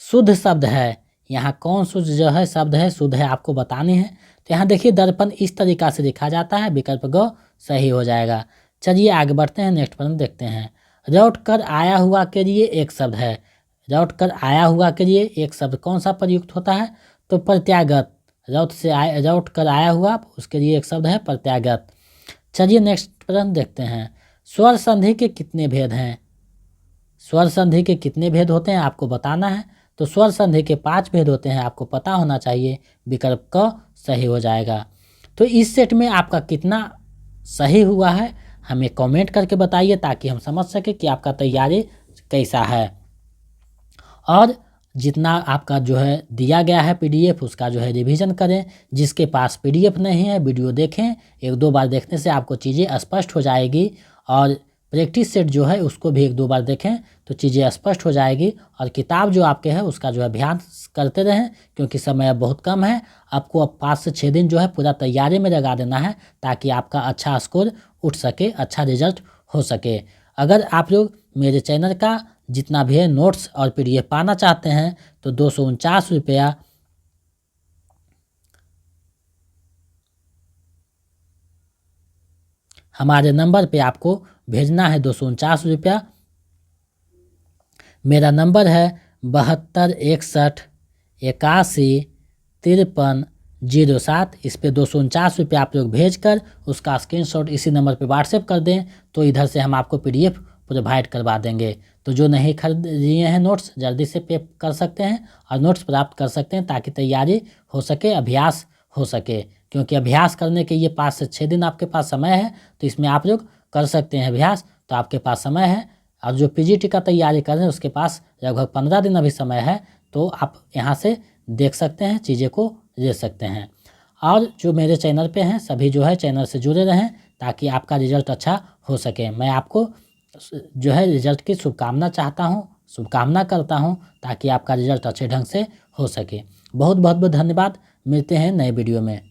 शुद्ध शब्द है। यहाँ कौन शुद्ध जो है शब्द है शुद्ध है आपको बताने हैं। तो यहाँ देखिए दर्पण इस तरीका से लिखा जाता है। विकल्प ग सही हो जाएगा। चलिए आगे बढ़ते हैं, नेक्स्ट प्रश्न देखते हैं। लौट कर आया हुआ के लिए एक शब्द है। लौट कर आया हुआ के लिए एक शब्द कौन सा प्रयुक्त होता है। तो प्रत्यागत, लौट कर आया हुआ उसके लिए एक शब्द है प्रत्यागत। चलिए नेक्स्ट प्रश्न देखते हैं। स्वर संधि के कितने भेद हैं। स्वर संधि के कितने भेद होते हैं आपको बताना है। तो स्वर संधि के 5 भेद होते हैं, आपको पता होना चाहिए। विकल्प क सही हो जाएगा। तो इस सेट में आपका कितना सही हुआ है हमें कमेंट करके बताइए, ताकि हम समझ सके कि आपका तैयारी कैसा है। और जितना आपका जो है दिया गया है पीडीएफ उसका जो है रिवीजन करें। जिसके पास पीडीएफ नहीं है वीडियो देखें, 1-2 बार देखने से आपको चीज़ें स्पष्ट हो जाएगी। और प्रैक्टिस सेट जो है उसको भी 1-2 बार देखें तो चीज़ें स्पष्ट हो जाएगी। और किताब जो आपके है उसका जो है अभ्यास करते रहें, क्योंकि समय अब बहुत कम है। आपको अब 5 से 6 दिन जो है पूरा तैयारी में लगा देना है, ताकि आपका अच्छा स्कोर उठ सके, अच्छा रिजल्ट हो सके। अगर आप लोग मेरे चैनल का जितना भी है नोट्स और पीडीएफ पाना चाहते हैं तो 249 रुपया हमारे नंबर पे आपको भेजना है। 249 रुपया मेरा नंबर है 72 61 81 53 07। इस पे 249 रुपये आप लोग भेजकर उसका स्क्रीनशॉट इसी नंबर पे व्हाट्सएप कर दें, तो इधर से हम आपको पीडीएफ प्रोवाइड करवा देंगे। तो जो नहीं खरीद लिए हैं नोट्स जल्दी से पे कर सकते हैं और नोट्स प्राप्त कर सकते हैं, ताकि तैयारी हो सके, अभ्यास हो सके। क्योंकि अभ्यास करने के ये 5 से 6 दिन आपके पास समय है, तो इसमें आप लोग कर सकते हैं अभ्यास। तो आपके पास समय है। और जो पीजीटी का तैयारी कर रहे हैं उसके पास लगभग 15 दिन अभी समय है, तो आप यहाँ से देख सकते हैं, चीज़ें को ले सकते हैं। और जो मेरे चैनल पे हैं सभी जो है चैनल से जुड़े रहें ताकि आपका रिजल्ट अच्छा हो सके। मैं आपको जो है रिजल्ट की शुभकामना चाहता हूँ, शुभकामना करता हूँ ताकि आपका रिजल्ट अच्छे ढंग से हो सके। बहुत बहुत धन्यवाद। मिलते हैं नए वीडियो में।